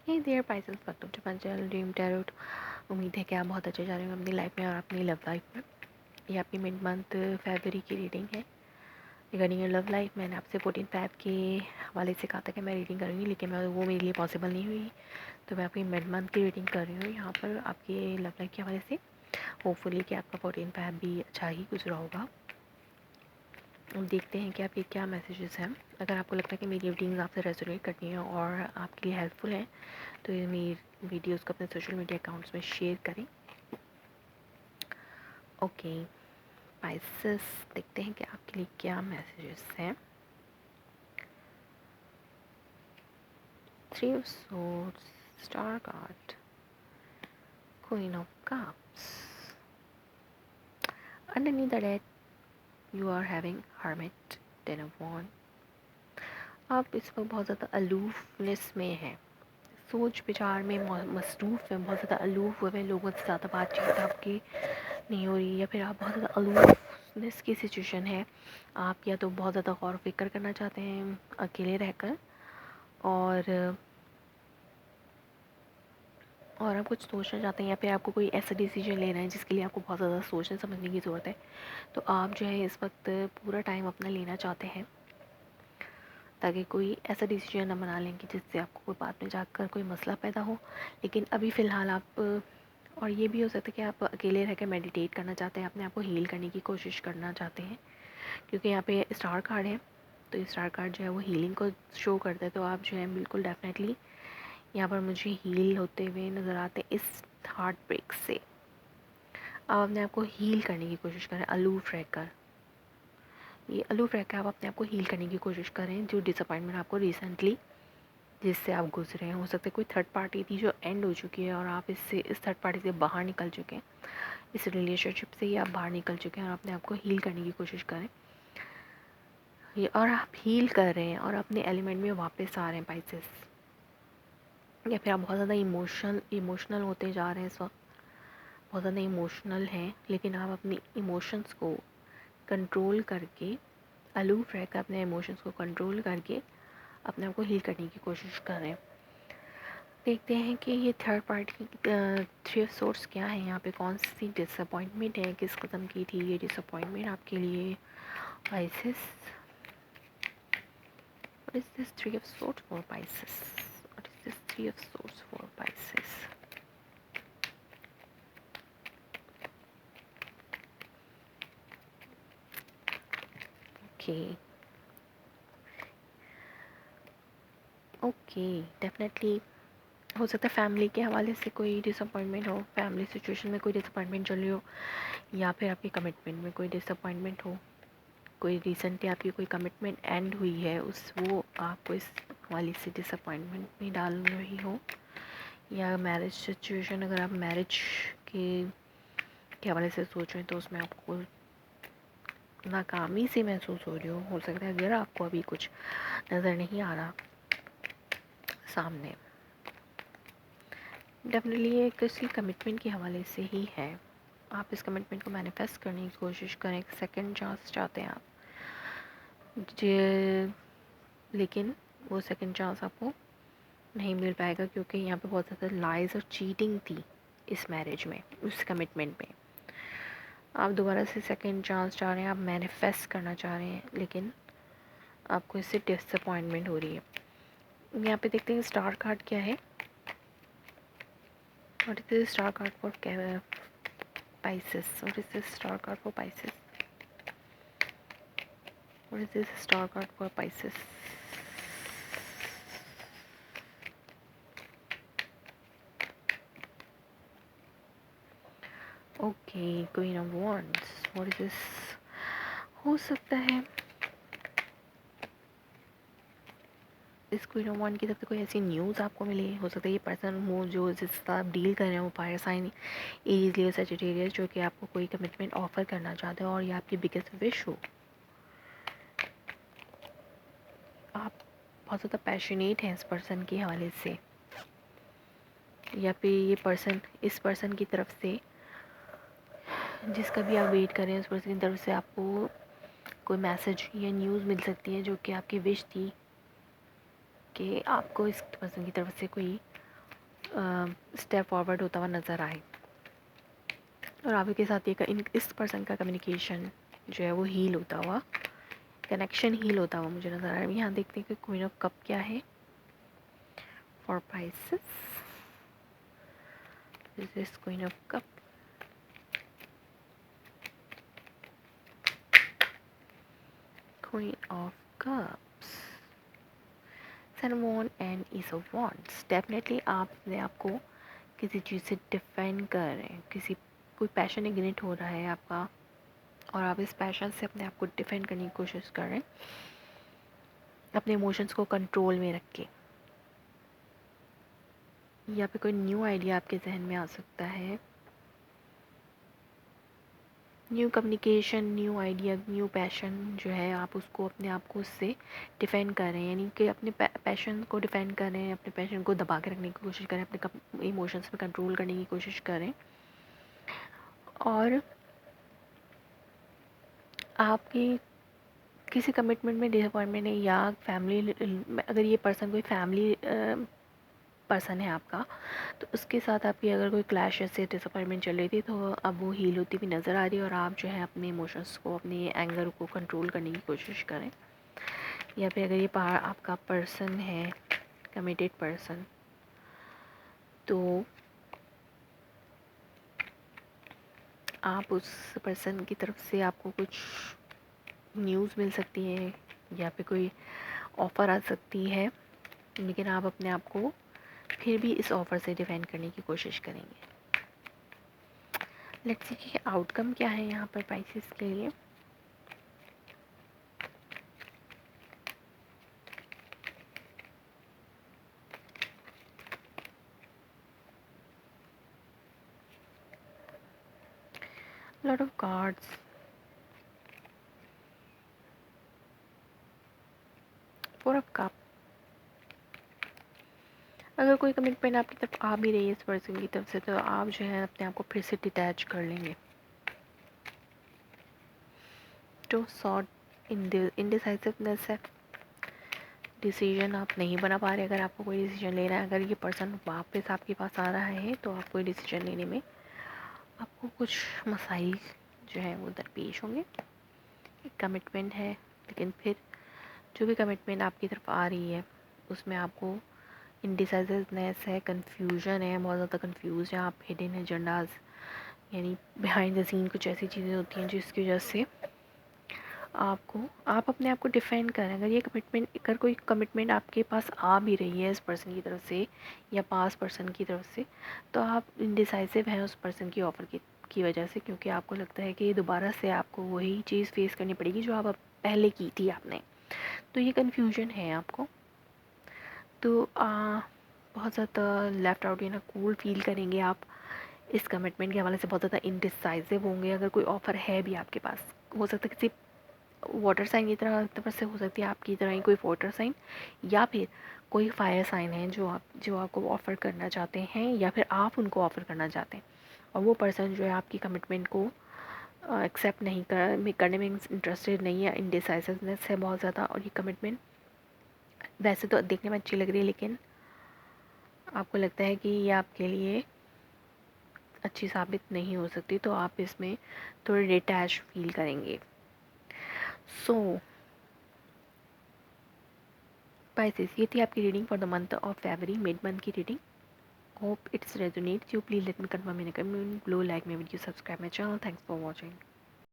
Hey there Pisces, welcome to my channel dream tarot. उम्मीद है कि आप बहुत अच्छे जा रहे हो अपनी लाइफ में और अपनी लव लाइफ में। ये आपकी मिड मंथ फरवरी की रीडिंग है रिगार्डिंग योर लव लाइफ। मैंने आपसे 14/5 के हवाले से कहा था कि मैं रीडिंग करूँगी, लेकिन मैं वो मेरे लिए पॉसिबल नहीं हुई, तो मैं आपकी मिड मंथ की रीडिंग कर रही हूँ यहाँ पर आपकी लव लाइफ के हवाले से। होपफुली कि आपका 14/5 भी अच्छा ही गुजरा होगा। देखते हैं कि आपके क्या मैसेजेस हैं। अगर आपको लगता है कि मेरी रीडिंग्स आपसे रेजोनेट करती हैं और आपके लिए हेल्पफुल हैं, तो ये मेरी वीडियोस को अपने सोशल मीडिया अकाउंट्स में शेयर करें। ओके पाइसेस, देखते हैं कि आपके लिए क्या मैसेजेस हैं। 3 of swords, star card, queen of cups. Underneath the deck you are having hermit, 10 of wand. आप इस वक्त बहुत ज़्यादा अलूफनेस में हैं, सोच विचार में मसरूफ़ है, बहुत ज़्यादा अलूफ हुए हैं, लोगों से ज़्यादा बातचीत आपकी नहीं हो रही, या फिर आप बहुत ज़्यादा अलूफनेस की सिचुएशन है। आप या तो बहुत ज़्यादा गौर फिक्र करना चाहते हैं अकेले रहकर, और आप कुछ सोचना चाहते हैं, या फिर आपको कोई ऐसा डिसीजन लेना है जिसके लिए आपको बहुत ज़्यादा सोचने समझने की ज़रूरत है। तो आप जो है इस वक्त पूरा टाइम अपना लेना चाहते हैं ताकि कोई ऐसा डिसीजन ना बना लें कि जिससे आपको कोई बाद में जाकर कोई मसला पैदा हो। लेकिन अभी फ़िलहाल आप, और ये भी हो सकता है कि आप अकेले रह कर मेडिटेट करना चाहते हैं, अपने आप को हील करने की कोशिश करना चाहते हैं, क्योंकि यहाँ पे स्टार कार्ड है, तो ये स्टार कार्ड जो है वो हीलिंग को शो करता है। तो आप जो है बिल्कुल डेफिनेटली यहाँ पर मुझे हील होते हुए नज़र आते हैं इस हार्ट ब्रेक से। आप अपने आप को हील करने की कोशिश करें अलूफ रहकर, ये अलूफ रहकर आप अपने आप को हील करने की कोशिश करें। जो डिसअपॉइंटमेंट आपको रिसेंटली जिससे आप गुजरे हैं, हो सकता है कोई थर्ड पार्टी थी जो एंड हो चुकी है और आप इस थर्ड पार्टी से बाहर निकल चुके हैं, इस रिलेशनशिप से ही आप बाहर निकल चुके हैं और अपने आप को हील करने की कोशिश करें। ये और आप हील कर रहे हैं और अपने एलिमेंट में वापस आ रहे हैं पाइसेस, या फिर आप बहुत ज़्यादा इमोशनल होते जा रहे हैं इस वक्त, बहुत ज़्यादा इमोशनल हैं, लेकिन आप अपनी इमोशंस को कंट्रोल करके, अलूफ रहकर अपने इमोशंस को कंट्रोल करके अपने आप को हील करने की कोशिश कर रहे हैं। देखते हैं कि ये थर्ड पार्टी की 3 ऑफ सोर्स क्या है यहाँ पे, कौन सी डिसअपॉइंटमेंट है, किस कदम की थी ये डिसअपॉइंटमेंट आपके लिए Pisces. What is this 3 of source for Pisces, what is this 3 of source for Pisces. Okay okay, definitely हो सकता है फैमिली के हवाले से कोई डिसअपॉइंटमेंट हो, फैमिली सिचुएशन में कोई डिसअपॉइंटमेंट चल रही हो, या फिर आपके कमिटमेंट में कोई डिसअपॉइंटमेंट हो, कोई रिसेंटली आपकी कोई कमिटमेंट एंड हुई है, उस वो आपको इस वाली से डिसअपॉइंटमेंट में डाल रही हो, या मैरिज सिचुएशन, अगर आप मैरिज के हवाले से सोच रहे हैं तो उसमें आपको नाकामी से महसूस हो रही हो सकता है, अगर आपको अभी कुछ नज़र नहीं आ रहा सामने। डेफिनेटली ये किसी कमिटमेंट के हवाले से ही है। आप इस कमिटमेंट को मैनिफेस्ट करने की कोशिश करें, एक सेकंड चांस चाहते हैं आप जे, लेकिन वो सेकंड चांस आपको नहीं मिल पाएगा, क्योंकि यहाँ पे बहुत ज़्यादा लाइज और चीटिंग थी इस मैरिज में, उस कमिटमेंट में। आप दोबारा से सेकंड चांस चाह रहे हैं, आप मैनिफेस्ट करना चाह रहे हैं, लेकिन आपको इससे डिसअपॉइंटमेंट हो रही है। यहाँ पे देखते हैं स्टार कार्ड क्या है, और it is star card for Pisces. What is this star card for Pisces? What is this star card for Pisces? Okay, Queen of Wands. What is this? हो सकता है इस क्वीन ऑफ वांड की तरफ से कोई ऐसी न्यूज़ आपको मिली, हो सकता है ये पर्सन हो जो जिससे आप डील कर रहे हो fire sign, Aries Leo Sagittarius, जो कि आपको कोई कमिटमेंट ऑफर करना चाहते हो और ये आपकी बिगेस्ट विश हो। आप बहुत ज़्यादा पैशनेट हैं इस पर्सन के हवाले से, या फिर ये पर्सन, इस पर्सन की तरफ से जिसका भी आप वेट कर रहे हैं, उस पर्सन की तरफ से आपको कोई मैसेज या न्यूज़ मिल सकती है जो कि आपकी विश थी कि आपको इस पर्सन की तरफ से कोई स्टेप फॉरवर्ड होता हुआ नज़र आए और आपके साथ इस पर्सन का कम्युनिकेशन जो है वो हील होता हुआ, कनेक्शन हील होता हुआ मुझे नज़र आ रहा है। यहाँ देखते हैं कि क्वीन ऑफ कप क्या है for Pisces. This is queen of cup. Queen of cups, sun and ace of wands. Definitely आप अपने आप को किसी चीज़ से डिफेंड कर रहे हैं, किसी कोई पैशन इग्निट हो रहा है आपका और आप इस पैशन से अपने आप को डिफेंड करने की कोशिश कर रहे हैं अपने इमोशंस को कंट्रोल में रख के। या फिर कोई न्यू आइडिया आपके जहन में आ सकता है, new communication, new idea, new passion जो है आप उसको अपने आप को उससे डिफेंड कर रहे हैं, यानी कि अपने पैशन को डिफेंड कर रहे हैं, अपने पैशन को दबा के रखने की कोशिश करें, अपने इमोशंस पे कंट्रोल करने की कोशिश करें। और आपकी किसी कमिटमेंट में डिसअपॉइंटमेंट है या फैमिली, अगर ये पर्सन कोई फैमिली पर्सन है आपका, तो उसके साथ आपकी अगर कोई क्लैश से डिसअपॉइंटमेंट चल रही थी तो अब वो हील होती हुई नज़र आ रही है और आप जो है अपने इमोशंस को, अपने एंगर को कंट्रोल करने की कोशिश करें। या फिर अगर ये आपका पर्सन है कमिटेड पर्सन, तो आप उस पर्सन की तरफ से आपको कुछ न्यूज़ मिल सकती है या फिर कोई ऑफ़र आ सकती है, लेकिन आप अपने आप को फिर भी इस ऑफ़र से डिफेंड करने की कोशिश करेंगे। लेट्स सी कि आउटकम क्या है यहाँ पर पाइसेस के लिए। Lot of cards, four of cup. अगर कोई कमिटमेंट आपकी तरफ आ भी रही है इस पर्सन की तरफ से, तो आप जो है अपने आप को फिर से डिटैच कर लेंगे। टू सॉर्ट इनडिसाइसिवनेस है, डिसीजन आप नहीं बना पा रहे। अगर आपको कोई डिसीजन लेना है, अगर ये पर्सन वापस आपके पास आ रहा है, तो आप कोई डिसीजन लेने में आपको कुछ मसाइल जो है वो दरपेश होंगे। एक कमिटमेंट है, लेकिन फिर जो भी कमिटमेंट आपकी तरफ आ रही है उसमें आपको इनडिसाइसिवनेस है, कन्फ्यूजन है, बहुत ज़्यादा कन्फ्यूज हैं आप। हिडन एजेंडाज यानी बिहाइंड द सीन कुछ ऐसी चीज़ें होती हैं जिसकी वजह से आप अपने आप को डिफेंड करें। अगर ये कमिटमेंट, अगर कोई कमिटमेंट आपके पास आ भी रही है इस पर्सन की तरफ से या पास पर्सन की तरफ से, तो आप इनडिसाइसिव हैं उस पर्सन की ऑफ़र की वजह से, क्योंकि आपको लगता है कि दोबारा से आपको वही चीज़ फेस करनी पड़ेगी जो आप पहले की थी आपने। तो ये कन्फ्यूजन है आपको। तो बहुत ज़्यादा लेफ़्ट आउट या ना कूल फील करेंगे आप इस कमिटमेंट के हवाले से, बहुत ज़्यादा इनडिसाइसिव होंगे। अगर कोई ऑफ़र है भी आपके पास, हो सकता है किसी वाटर साइन की तरफ से हो सकती है, आपकी तरह ही कोई वाटर साइन, या फिर कोई फायर साइन है जो आपको ऑफ़र करना चाहते हैं या फिर आप उनको ऑफ़र करना चाहते हैं, और वो पर्सन जो है आपकी कमिटमेंट को एक्सेप्ट नहीं करने में इंटरेस्टेड नहीं है। इनडिसाइसिवनेस है बहुत ज़्यादा, और ये कमिटमेंट वैसे तो देखने में अच्छी लग रही है, लेकिन आपको लगता है कि ये आपके लिए अच्छी साबित नहीं हो सकती, तो आप इसमें थोड़े डिटैच फील करेंगे। सो Pisces, ये थी आपकी reading for the month of February, mid month की reading. Hope it's resonates you. Please let me confirm in a comment below, like my video, subscribe my channel. Thanks for watching.